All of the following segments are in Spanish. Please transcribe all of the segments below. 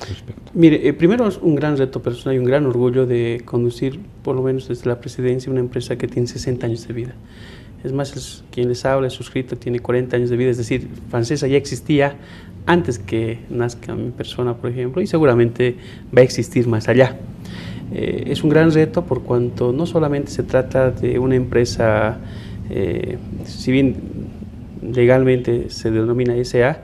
respecto? Mire, primero es un gran reto personal y un gran orgullo de conducir, por lo menos desde la presidencia, una empresa que tiene 60 años de vida. Es más, quien les habla, el suscrito, tiene 40 años de vida, es decir, Fancesa ya existía antes que nazca mi persona, por ejemplo, y seguramente va a existir más allá. Es un gran reto por cuanto no solamente se trata de una empresa, si bien legalmente se denomina SA,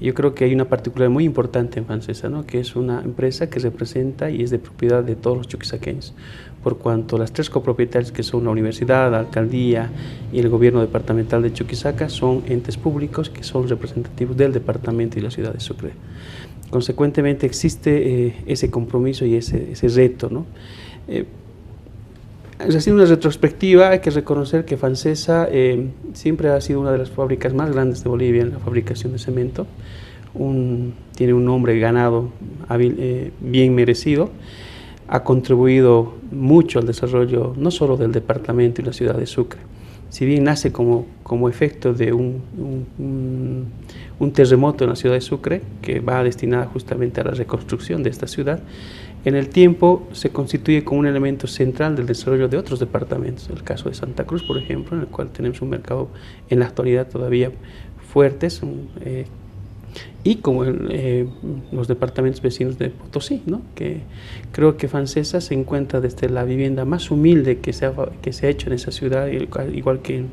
yo creo que hay una particularidad muy importante en Fancesa, ¿no? Que es una empresa que representa y es de propiedad de todos los chuquisaqueños, por cuanto las tres copropietarias, que son la universidad, la alcaldía y el gobierno departamental de Chuquisaca, son entes públicos que son representativos del departamento y la ciudad de Sucre. Consecuentemente existe ese compromiso y ese reto, ¿no? Haciendo una retrospectiva, hay que reconocer que Fancesa siempre ha sido una de las fábricas más grandes de Bolivia en la fabricación de cemento. Tiene un nombre ganado bien merecido. Ha contribuido mucho al desarrollo no solo del departamento y la ciudad de Sucre. Si bien nace como efecto de un terremoto en la ciudad de Sucre, que va destinada justamente a la reconstrucción de esta ciudad, en el tiempo se constituye como un elemento central del desarrollo de otros departamentos. El caso de Santa Cruz, por ejemplo, en el cual tenemos un mercado en la actualidad todavía fuertes, y como los departamentos vecinos de Potosí, ¿no? Que creo que Fancesa se encuentra desde la vivienda más humilde que se ha hecho en esa ciudad, igual que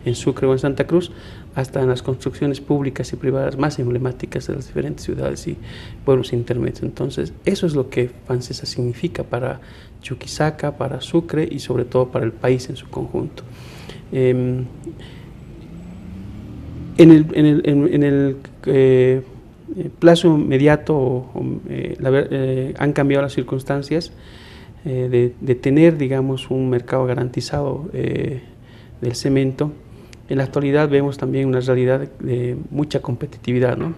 en Sucre o en Santa Cruz, hasta en las construcciones públicas y privadas más emblemáticas de las diferentes ciudades y pueblos intermedios. Entonces, eso es lo que Fancesa significa para Chuquisaca, para Sucre y sobre todo para el país en su conjunto. En el plazo inmediato han cambiado las circunstancias de tener, digamos, un mercado garantizado del cemento. En la actualidad vemos también una realidad de mucha competitividad, ¿no?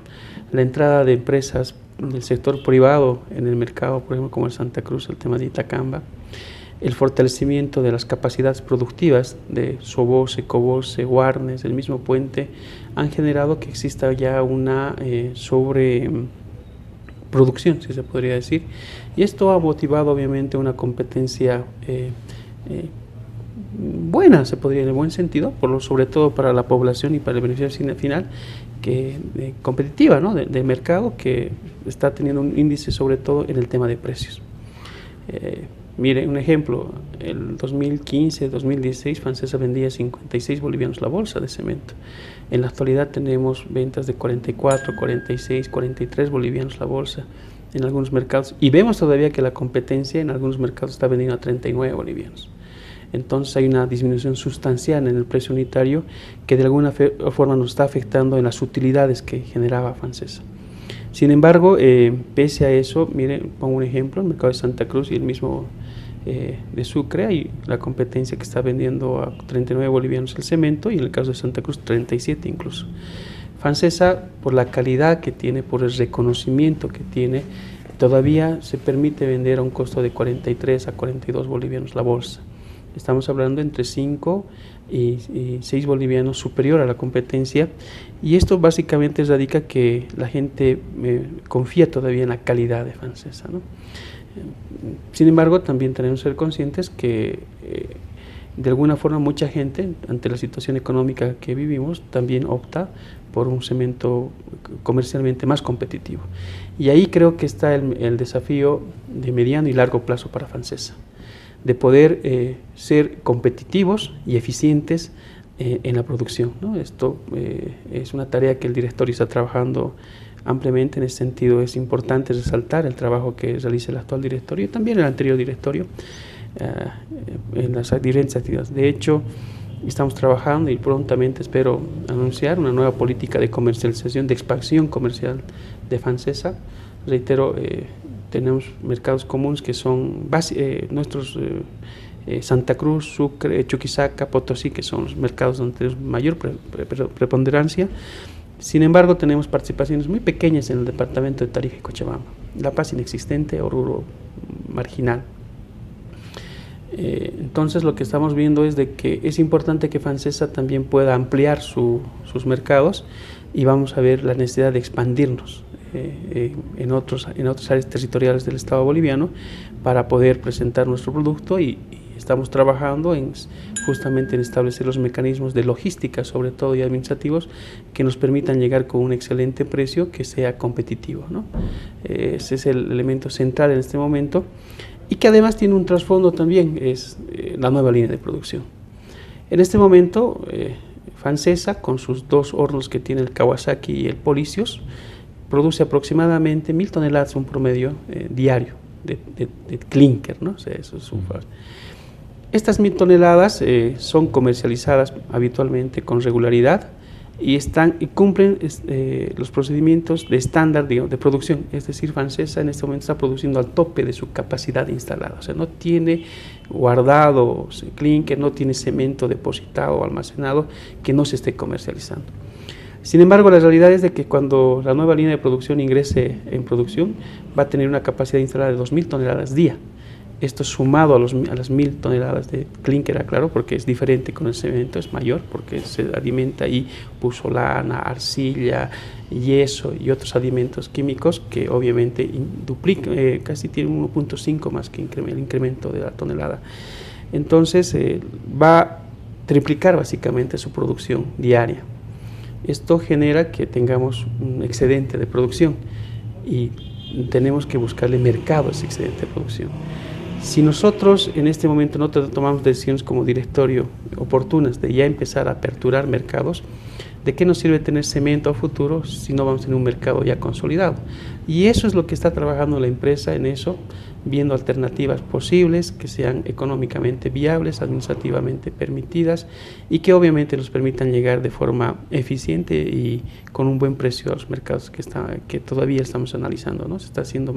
La entrada de empresas del sector privado en el mercado, por ejemplo, como en Santa Cruz, el tema de Itacamba, el fortalecimiento de las capacidades productivas de Soboce, Coboce, Guarnes, el mismo puente, han generado que exista ya una sobreproducción, si se podría decir, y esto ha motivado obviamente una competencia buena, se podría, en el buen sentido, sobre todo para la población y para el beneficio final, competitiva, ¿no? de mercado, que está teniendo un índice sobre todo en el tema de precios. Mire, un ejemplo, el 2015-2016 Fancesa vendía 56 bolivianos la bolsa de cemento. En la actualidad tenemos ventas de 44, 46, 43 bolivianos la bolsa en algunos mercados, y vemos todavía que la competencia en algunos mercados está vendiendo a 39 bolivianos. Entonces hay una disminución sustancial en el precio unitario que de alguna forma nos está afectando en las utilidades que generaba Fancesa. Sin embargo, pese a eso, miren, pongo un ejemplo, el mercado de Santa Cruz y el mismo de Sucre, hay la competencia que está vendiendo a 39 bolivianos el cemento, y en el caso de Santa Cruz 37 incluso. Fancesa, por la calidad que tiene, por el reconocimiento que tiene, todavía se permite vender a un costo de 43 a 42 bolivianos la bolsa. Estamos hablando entre 5 y 6 bolivianos superior a la competencia, y esto básicamente radica que la gente confía todavía en la calidad de Fancesa, ¿no? Sin embargo, también tenemos que ser conscientes que de alguna forma mucha gente, ante la situación económica que vivimos, también opta por un cemento comercialmente más competitivo, y ahí creo que está el desafío de mediano y largo plazo para Fancesa, de poder ser competitivos y eficientes en la producción, ¿no? Esto es una tarea que el directorio está trabajando ampliamente. En ese sentido es importante resaltar el trabajo que realiza el actual directorio y también el anterior directorio en las diferentes actividades. De hecho, estamos trabajando y prontamente espero anunciar una nueva política de comercialización, de expansión comercial de Fancesa. Reitero, tenemos mercados comunes que son nuestros Santa Cruz, Sucre, Chuquisaca, Potosí, que son los mercados donde tenemos mayor preponderancia. Sin embargo, tenemos participaciones muy pequeñas en el departamento de Tarija y Cochabamba, La Paz inexistente o rubro marginal. Entonces lo que estamos viendo es de que es importante que Fancesa también pueda ampliar sus mercados, y vamos a ver la necesidad de expandirnos en otras áreas territoriales del Estado boliviano para poder presentar nuestro producto y estamos trabajando justamente en establecer los mecanismos de logística, sobre todo y administrativos, que nos permitan llegar con un excelente precio que sea competitivo, ¿no? Ese es el elemento central en este momento y que además tiene un trasfondo también, es la nueva línea de producción. En este momento, Fancesa, con sus 2 hornos que tiene el Kawasaki y el Policios, produce aproximadamente 1000 toneladas, un promedio diario de clinker, ¿no? O sea, eso es un fácil. Estas 1000 toneladas son comercializadas habitualmente con regularidad y cumplen los procedimientos de estándar de producción. Es decir, Fancesa en este momento está produciendo al tope de su capacidad instalada. O sea, no tiene guardado clinker, no tiene cemento depositado o almacenado que no se esté comercializando. Sin embargo, la realidad es de que cuando la nueva línea de producción ingrese en producción, va a tener una capacidad instalada de 2000 toneladas día. Esto sumado a las 1000 toneladas de clinker, aclaro, porque es diferente con el cemento, es mayor, porque se alimenta ahí pusolana, arcilla, yeso y otros alimentos químicos que obviamente duplican, casi tienen 1.5 más que el incremento de la tonelada. Entonces va a triplicar básicamente su producción diaria. Esto genera que tengamos un excedente de producción y tenemos que buscarle mercado a ese excedente de producción. Si nosotros en este momento no tomamos decisiones como directorio oportunas de ya empezar a aperturar mercados, ¿de qué nos sirve tener cemento a futuro si no vamos a tener un mercado ya consolidado? Y eso es lo que está trabajando la empresa en eso, viendo alternativas posibles que sean económicamente viables, administrativamente permitidas y que obviamente nos permitan llegar de forma eficiente y con un buen precio a los mercados que todavía estamos analizando, ¿no? Se está haciendo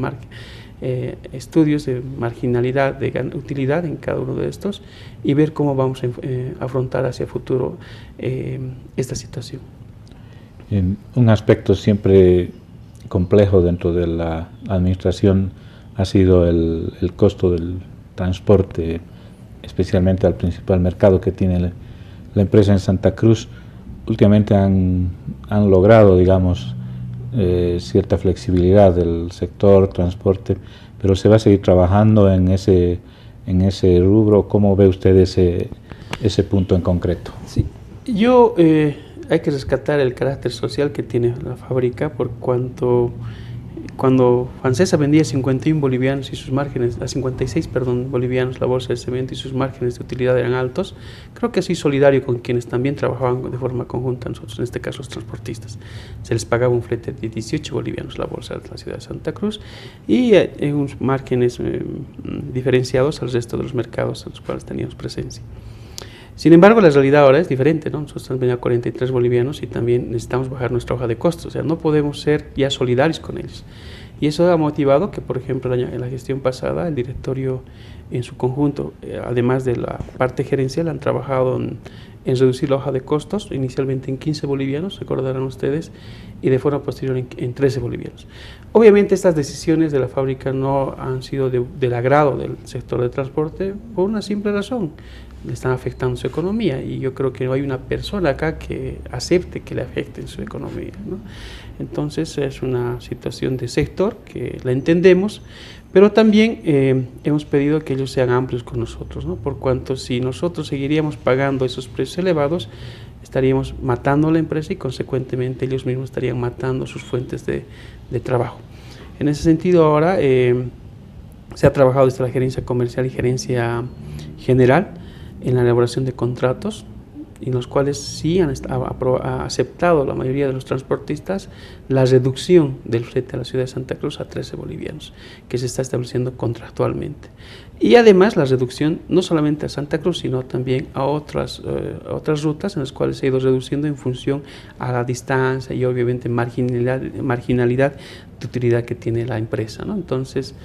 estudios de marginalidad, de utilidad en cada uno de estos y ver cómo vamos a afrontar hacia el futuro esta situación. Un aspecto siempre complejo dentro de la administración ha sido el costo del transporte, especialmente al principal mercado que tiene la empresa en Santa Cruz. Últimamente han logrado, digamos, cierta flexibilidad del sector transporte, pero se va a seguir trabajando en ese rubro. ¿Cómo ve usted ese punto en concreto? Sí, hay que rescatar el carácter social que tiene la fábrica, por cuanto cuando Fancesa vendía a 51 bolivianos y sus márgenes, a 56, bolivianos la bolsa de cemento y sus márgenes de utilidad eran altos, creo que así solidario con quienes también trabajaban de forma conjunta, nosotros en este caso los transportistas. Se les pagaba un flete de 18 bolivianos la bolsa de la ciudad de Santa Cruz y unos márgenes diferenciados al resto de los mercados en los cuales teníamos presencia. Sin embargo, la realidad ahora es diferente, ¿no? Nosotros estamos vendiendo a 43 bolivianos y también necesitamos bajar nuestra hoja de costos, o sea, no podemos ser ya solidarios con ellos. Y eso ha motivado que, por ejemplo, en la gestión pasada, el directorio en su conjunto, además de la parte gerencial, han trabajado en reducir la hoja de costos, inicialmente en 15 bolivianos, recordarán ustedes, y de forma posterior en 13 bolivianos. Obviamente estas decisiones de la fábrica no han sido del agrado del sector de transporte por una simple razón: le están afectando su economía, y yo creo que no hay una persona acá que acepte que le afecten su economía, ¿no? Entonces es una situación de sector que la entendemos, pero también hemos pedido que ellos sean amplios con nosotros, ¿no? Por cuanto si nosotros seguiríamos pagando esos precios elevados, estaríamos matando a la empresa y consecuentemente ellos mismos estarían matando sus fuentes de trabajo. En ese sentido ahora se ha trabajado desde la gerencia comercial y gerencia general en la elaboración de contratos, en los cuales sí ha aceptado la mayoría de los transportistas la reducción del flete a la ciudad de Santa Cruz a 13 bolivianos, que se está estableciendo contractualmente. Y además la reducción no solamente a Santa Cruz, sino también a otras rutas en las cuales se ha ido reduciendo en función a la distancia y obviamente marginalidad de utilidad que tiene la empresa, ¿no? Entonces,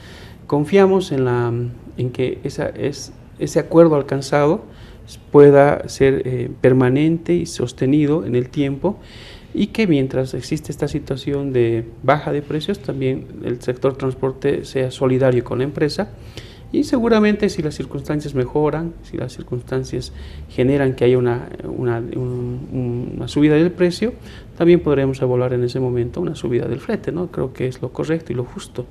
confiamos en que ese acuerdo alcanzado pueda ser permanente y sostenido en el tiempo, y que mientras existe esta situación de baja de precios, también el sector transporte sea solidario con la empresa Y seguramente si las circunstancias mejoran, si las circunstancias generan que haya una subida del precio, también podremos evaluar en ese momento una subida del flete, ¿no? Creo que es lo correcto y lo justo.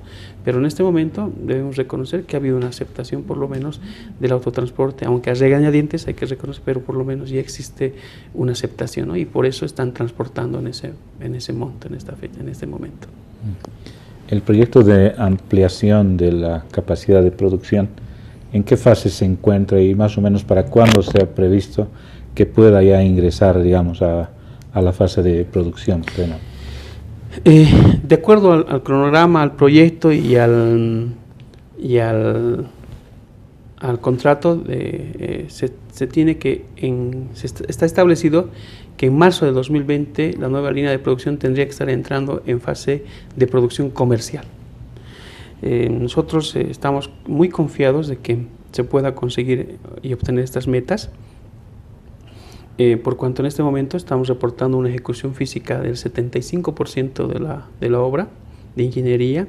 Pero en este momento debemos reconocer que ha habido una aceptación por lo menos del autotransporte, aunque a regañadientes hay que reconocer, pero por lo menos ya existe una aceptación, ¿no? Y por eso están transportando en ese monto, en esta fecha, en este momento. El proyecto de ampliación de la capacidad de producción, ¿en qué fase se encuentra y más o menos para cuándo se ha previsto que pueda ya ingresar, digamos, a la fase de producción plena? De acuerdo al cronograma, al proyecto y al contrato, está establecido que en marzo de 2020 la nueva línea de producción tendría que estar entrando en fase de producción comercial. Nosotros estamos muy confiados de que se pueda conseguir y obtener estas metas, por cuanto en este momento estamos reportando una ejecución física del 75% de la obra de ingeniería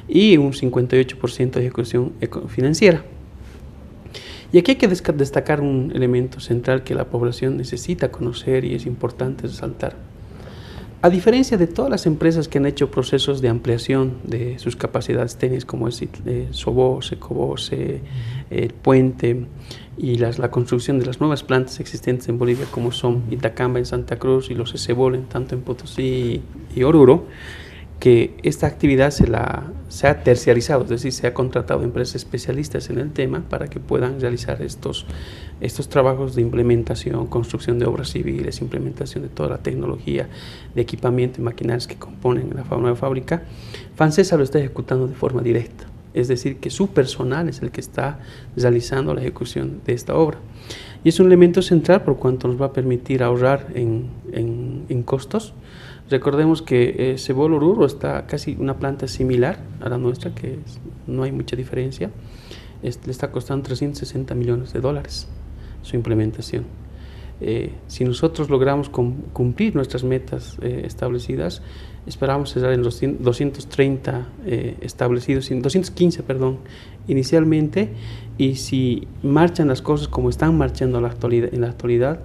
y un 58% de ejecución financiera. Y aquí hay que destacar un elemento central que la población necesita conocer y es importante resaltar. A diferencia de todas las empresas que han hecho procesos de ampliación de sus capacidades técnicas, como es Sobose, Cobose, el Puente y la construcción de las nuevas plantas existentes en Bolivia, como son Itacamba en Santa Cruz y los Esebol tanto en Potosí y Oruro, que esta actividad se ha terciarizado, es decir, se ha contratado empresas especialistas en el tema para que puedan realizar estos trabajos de implementación, construcción de obras civiles, implementación de toda la tecnología de equipamiento y maquinarias que componen la nueva fábrica. FANSESA lo está ejecutando de forma directa, es decir, que su personal es el que está realizando la ejecución de esta obra. Y es un elemento central por cuanto nos va a permitir ahorrar en costos. Recordemos que Sebol Oruro está casi una planta similar a la nuestra, que no hay mucha diferencia. Le está costando $360 millones su implementación. Si nosotros logramos cumplir nuestras metas establecidas, esperamos cerrar en los 230 establecidos, 215, inicialmente, y si marchan las cosas como están marchando en la actualidad,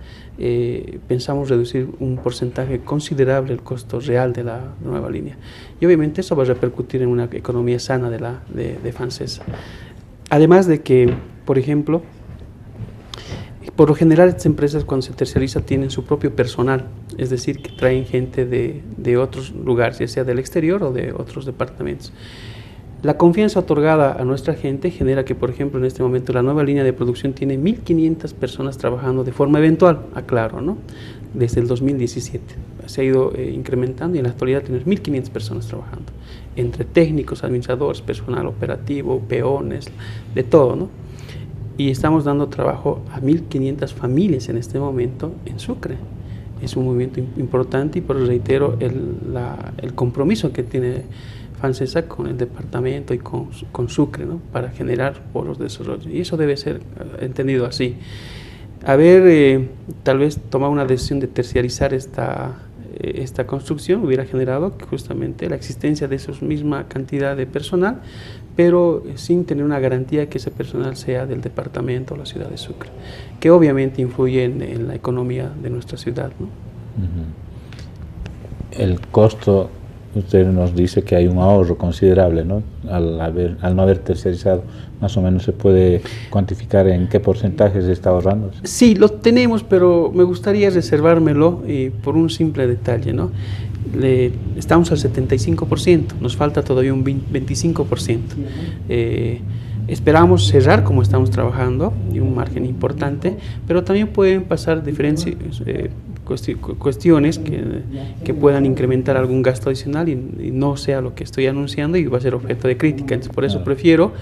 pensamos reducir un porcentaje considerable el costo real de la nueva línea. Y obviamente eso va a repercutir en una economía sana de FANSESA. Además de que, por ejemplo, por lo general estas empresas cuando se terciariza tienen su propio personal, es decir, que traen gente de otros lugares, ya sea del exterior o de otros departamentos. La confianza otorgada a nuestra gente genera que, por ejemplo, en este momento la nueva línea de producción tiene 1.500 personas trabajando de forma eventual, aclaro, ¿no? Desde el 2017. Se ha ido incrementando y en la actualidad tenemos 1.500 personas trabajando, entre técnicos, administradores, personal operativo, peones, de todo, ¿no? Y estamos dando trabajo a 1.500 familias en este momento en Sucre. Es un movimiento importante y por eso reitero el compromiso que tiene FANSESA con el departamento y con Sucre, ¿no? Para generar polos de desarrollo. Y eso debe ser entendido así. Tal vez tomado una decisión de terciarizar esta construcción hubiera generado justamente la existencia de esa misma cantidad de personal, pero sin tener una garantía que ese personal sea del departamento o la ciudad de Sucre, que obviamente influye en la economía de nuestra ciudad, ¿no? El costo, usted nos dice que hay un ahorro considerable, ¿no? Al no haber terciarizado, más o menos se puede cuantificar en qué porcentaje se está ahorrando. Sí, lo tenemos, pero me gustaría reservármelo por un simple detalle, ¿no? Estamos al 75%, nos falta todavía un 25%. Esperamos cerrar como estamos trabajando y un margen importante, pero también pueden pasar diferentes cuestiones que puedan incrementar algún gasto adicional y no sea lo que estoy anunciando y va a ser objeto de crítica. Entonces, por eso prefiero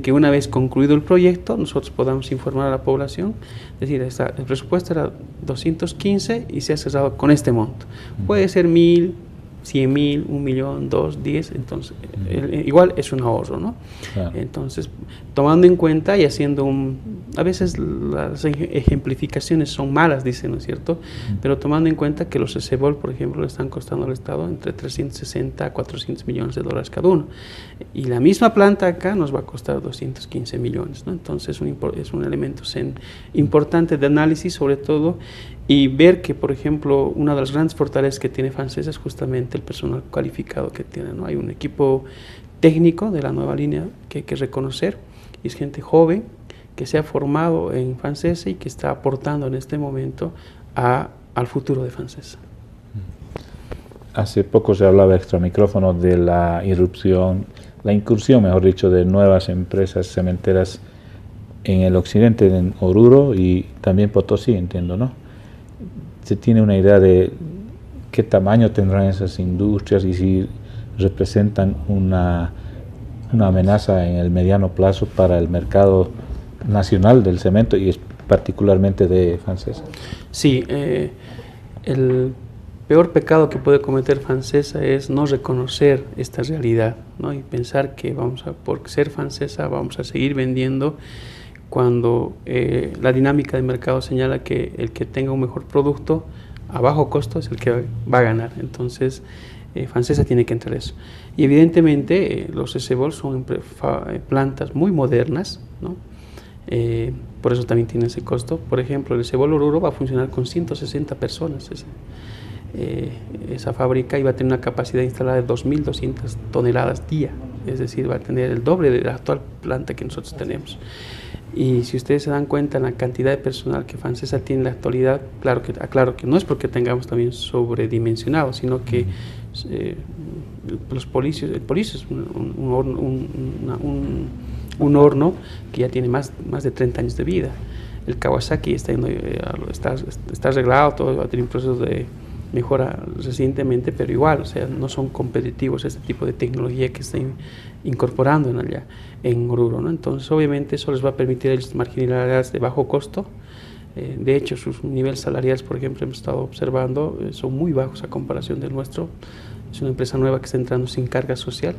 que una vez concluido el proyecto nosotros podamos informar a la población, es decir, el presupuesto era 215 y se ha cerrado con este monto. Puede ser 1.000, 100.000, 1.000.000, 2, 10, entonces igual es un ahorro, ¿no? Claro. Entonces, tomando en cuenta y haciendo a veces las ejemplificaciones son malas, dicen, ¿no es cierto? Pero tomando en cuenta que los SEBOL, por ejemplo, le están costando al Estado entre 360 a 400 millones de dólares cada uno. Y la misma planta acá nos va a costar 215 millones, ¿no? Entonces, es un elemento importante de análisis, sobre todo, y ver que, por ejemplo, una de las grandes fortalezas que tiene Fancesa es justamente el personal cualificado que tiene, ¿no? Hay un equipo técnico de la nueva línea que hay que reconocer, y es gente joven que se ha formado en Fancesa y que está aportando en este momento al futuro de Fancesa. Hace poco se hablaba extra micrófono de la incursión, mejor dicho, de nuevas empresas cementeras en el occidente, en Oruro y también Potosí, entiendo, ¿no? ¿Se tiene una idea de qué tamaño tendrán esas industrias y si representan una amenaza en el mediano plazo para el mercado nacional del cemento y particularmente de Fancesa? Sí, el peor pecado que puede cometer Fancesa es no reconocer esta realidad, ¿no? Y pensar que por ser Fancesa vamos a seguir vendiendo cuando la dinámica de mercado señala que el que tenga un mejor producto a bajo costo es el que va a ganar. Entonces, Fancesa tiene que entrar eso. Y evidentemente los SEBOL son plantas muy modernas, ¿no? Por eso también tiene ese costo. Por ejemplo, el SEBOL Oruro va a funcionar con 160 personas. Esa fábrica iba a tener una capacidad instalada de 2.200 toneladas día, es decir, va a tener el doble de la actual planta que nosotros tenemos. Y si ustedes se dan cuenta en la cantidad de personal que Fancesa tiene en la actualidad, claro que no es porque tengamos también sobredimensionado, sino que el policio es un horno que ya tiene más de 30 años de vida. El Kawasaki está arreglado, todo va a tener un proceso de mejora recientemente, pero igual, o sea, no son competitivos este tipo de tecnología que están incorporando allá en Oruro, ¿no? Entonces, obviamente, eso les va a permitir a ellos marginalidades de bajo costo. De hecho, sus niveles salariales, por ejemplo, hemos estado observando, son muy bajos a comparación del nuestro. Es una empresa nueva que está entrando sin carga social.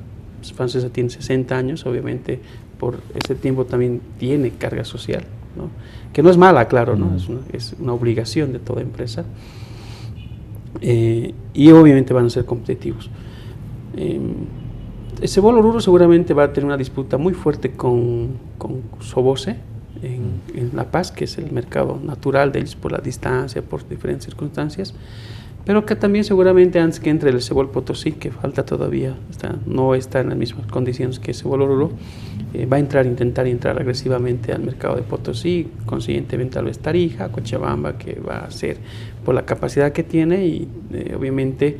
Fancesa tiene 60 años, obviamente, por ese tiempo también tiene carga social, ¿no? Que no es mala, claro, ¿no? Es una obligación de toda empresa. Y obviamente van a ser competitivos. El SEBOL Oruro seguramente va a tener una disputa muy fuerte con Sobose en La Paz, que es el mercado natural de ellos por la distancia, por diferentes circunstancias, pero que también seguramente antes que entre el SEBOL Potosí, que falta todavía, no está en las mismas condiciones que SEBOL Oruro, va a intentar entrar agresivamente al mercado de Potosí, consiguientemente tal vez Tarija, Cochabamba, que va a ser por la capacidad que tiene y obviamente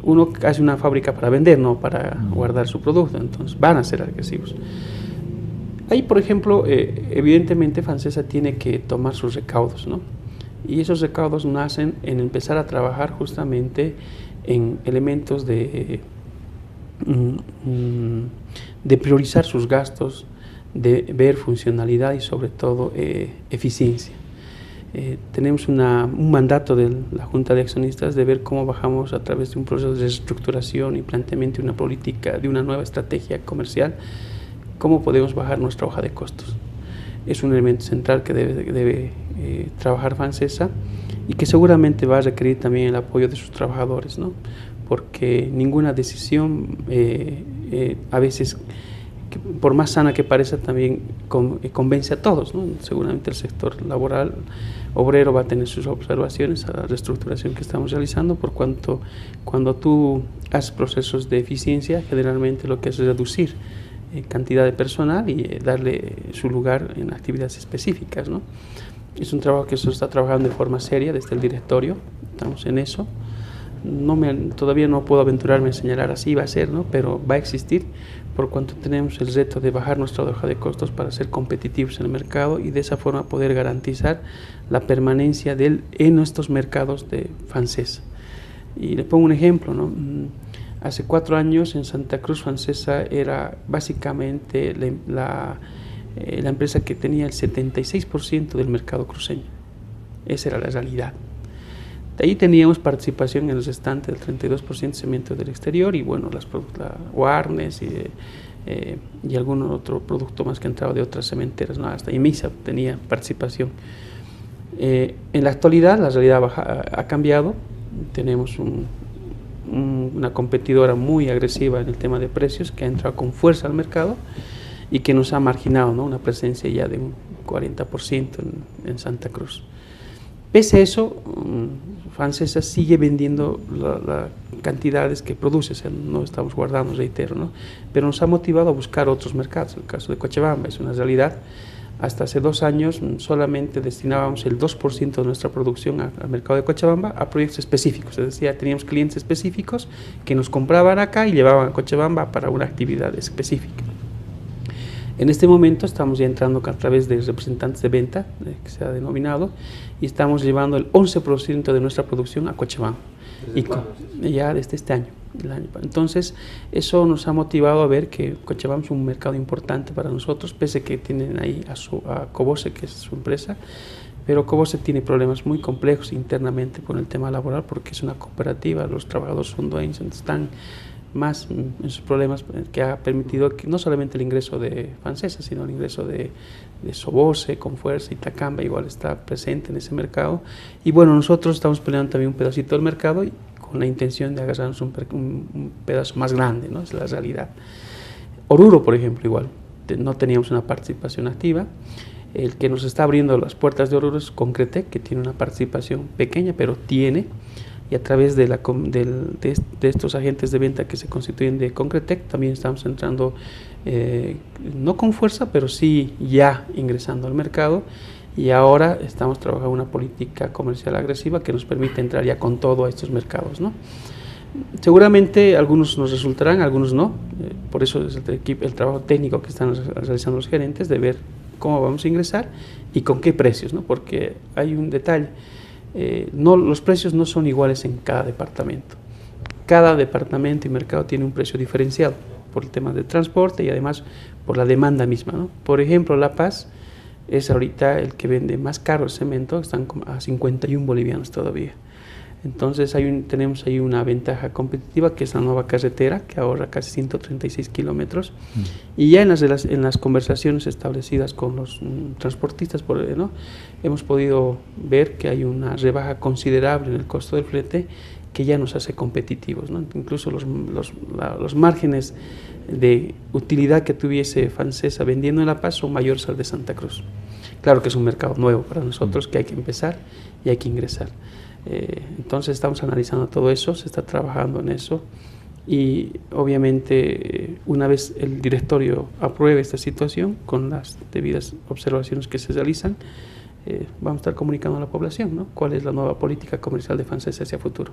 uno hace una fábrica para vender, no para guardar su producto, entonces van a ser agresivos. Ahí, por ejemplo, evidentemente Fancesa tiene que tomar sus recaudos, ¿no? Y esos recaudos nacen en empezar a trabajar justamente en elementos de priorizar sus gastos, de ver funcionalidad y sobre todo eficiencia. Tenemos un mandato de la Junta de Accionistas de ver cómo bajamos a través de un proceso de reestructuración y planteamiento de una política, de una nueva estrategia comercial, cómo podemos bajar nuestra hoja de costos. Es un elemento central que debe trabajar Fancesa y que seguramente va a requerir también el apoyo de sus trabajadores, ¿no? Porque ninguna decisión a veces, por más sana que parezca, también convence a todos, ¿no? Seguramente el sector laboral obrero va a tener sus observaciones a la reestructuración que estamos realizando, por cuanto cuando tú haces procesos de eficiencia, generalmente lo que haces es reducir cantidad de personal y darle su lugar en actividades específicas, ¿no? Es un trabajo que se está trabajando de forma seria desde el directorio, estamos en eso. Todavía no puedo aventurarme a señalar así va a ser, ¿no? Pero va a existir por cuanto tenemos el reto de bajar nuestra hoja de costos para ser competitivos en el mercado y de esa forma poder garantizar la permanencia en nuestros mercados de Fancesa. Y le pongo un ejemplo, ¿no? Hace 4 años en Santa Cruz Fancesa era básicamente la empresa que tenía el 76% del mercado cruceño. Esa era la realidad. De ahí teníamos participación en los estantes del 32% de cemento del exterior y bueno, la Warnes y algún otro producto más que entraba de otras cementeras, ¿no? Hasta IMISA tenía participación. En la actualidad la realidad ha cambiado, tenemos una competidora muy agresiva en el tema de precios que ha entrado con fuerza al mercado y que nos ha marginado, ¿no? Una presencia ya de un 40% en Santa Cruz. Pese a eso, Fancesa sigue vendiendo las cantidades que produce, o sea, no estamos guardando, reitero, ¿no? Pero nos ha motivado a buscar otros mercados. El caso de Cochabamba es una realidad. Hasta hace 2 años solamente destinábamos el 2% de nuestra producción al mercado de Cochabamba a proyectos específicos, es decir, teníamos clientes específicos que nos compraban acá y llevaban a Cochabamba para una actividad específica. En este momento estamos ya entrando a través de representantes de venta, que se ha denominado, y estamos llevando el 11% de nuestra producción a Cochabamba. Ya desde este año. Entonces, eso nos ha motivado a ver que Cochabamba es un mercado importante para nosotros, pese a que tienen ahí a Cobose, que es su empresa, pero Cobose tiene problemas muy complejos internamente con el tema laboral, porque es una cooperativa, los trabajadores son dueños, están más en sus problemas, que ha permitido que no solamente el ingreso de Fancesa, sino el ingreso de Sobose, con fuerza, y Tacamba igual está presente en ese mercado. Y bueno, nosotros estamos peleando también un pedacito del mercado y con la intención de agarrarnos un pedazo más grande, ¿no? Es la realidad. Oruro, por ejemplo, igual, no teníamos una participación activa. El que nos está abriendo las puertas de Oruro es Concretec, que tiene una participación pequeña, pero tiene. Y a través de estos agentes de venta que se constituyen de Concretec, también estamos entrando, no con fuerza, pero sí ya ingresando al mercado, y ahora estamos trabajando una política comercial agresiva que nos permite entrar ya con todo a estos mercados, ¿no? Seguramente algunos nos resultarán, algunos no, por eso es el trabajo técnico que están realizando los gerentes, de ver cómo vamos a ingresar y con qué precios, ¿no? Porque hay un detalle. Los precios no son iguales en cada departamento. Cada departamento y mercado tiene un precio diferenciado por el tema del transporte y además por la demanda misma, ¿no? Por ejemplo, La Paz es ahorita el que vende más caro el cemento, están a 51 bolivianos todavía. Entonces tenemos ahí una ventaja competitiva, que es la nueva carretera, que ahorra casi 136 kilómetros. Y ya en las conversaciones establecidas con los transportistas, ¿no? Hemos podido ver que hay una rebaja considerable en el costo del flete que ya nos hace competitivos, ¿no? Incluso los márgenes de utilidad que tuviese Fancesa vendiendo en La Paz son mayores al de Santa Cruz. Claro que es un mercado nuevo para nosotros, que hay que empezar y hay que ingresar. Entonces estamos analizando todo eso, se está trabajando en eso y obviamente una vez el directorio apruebe esta situación con las debidas observaciones que se realizan, vamos a estar comunicando a la población, ¿no? Cuál es la nueva política comercial de Fancesa hacia futuro.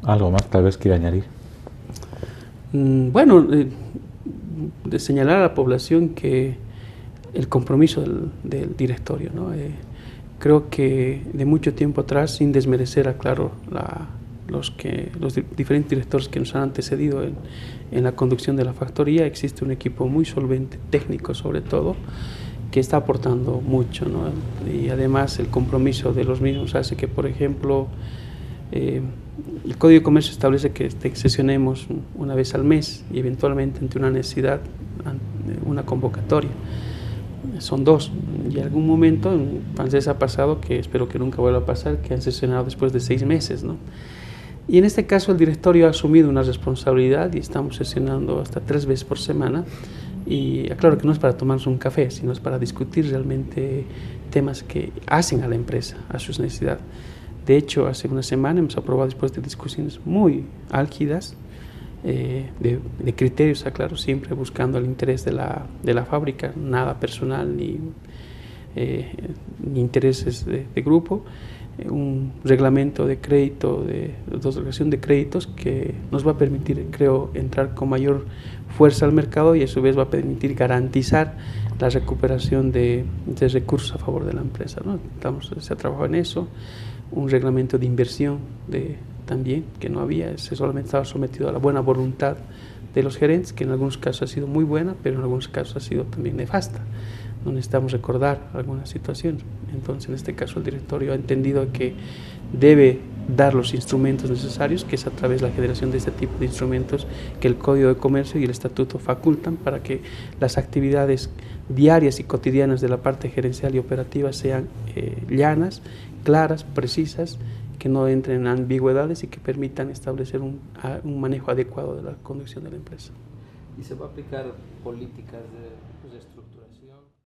¿Algo más tal vez quiera añadir? Bueno, de señalar a la población que el compromiso del directorio, ¿no? Creo que de mucho tiempo atrás, sin desmerecer, aclaro, los diferentes directores que nos han antecedido en la conducción de la factoría, existe un equipo muy solvente, técnico sobre todo, que está aportando mucho, ¿no? Y además el compromiso de los mismos hace que, por ejemplo, el Código de Comercio establece que sesionemos una vez al mes y eventualmente ante una necesidad, una convocatoria. Son 2, y en algún momento en Fancesa ha pasado, que espero que nunca vuelva a pasar, que han sesionado después de 6 meses, ¿no? Y en este caso el directorio ha asumido una responsabilidad y estamos sesionando hasta 3 veces por semana, y claro que no es para tomarnos un café, sino es para discutir realmente temas que hacen a la empresa, a sus necesidades. De hecho, hace una semana hemos aprobado, después de discusiones muy álgidas, de criterios, aclaro, siempre buscando el interés de la fábrica, nada personal ni intereses de grupo, un reglamento de crédito, de otorgación de créditos que nos va a permitir, creo, entrar con mayor fuerza al mercado y a su vez va a permitir garantizar la recuperación de recursos a favor de la empresa, ¿no? Se ha trabajado en eso, un reglamento de inversión también, que no había, solamente estaba sometido a la buena voluntad de los gerentes, que en algunos casos ha sido muy buena, pero en algunos casos ha sido también nefasta, no necesitamos recordar alguna situación. Entonces, en este caso, el directorio ha entendido que debe dar los instrumentos necesarios, que es a través de la generación de este tipo de instrumentos que el Código de Comercio y el Estatuto facultan para que las actividades diarias y cotidianas de la parte gerencial y operativa sean llanas, claras, precisas, que no entren en ambigüedades y que permitan establecer un manejo adecuado de la conducción de la empresa. ¿Y se va a aplicar políticas de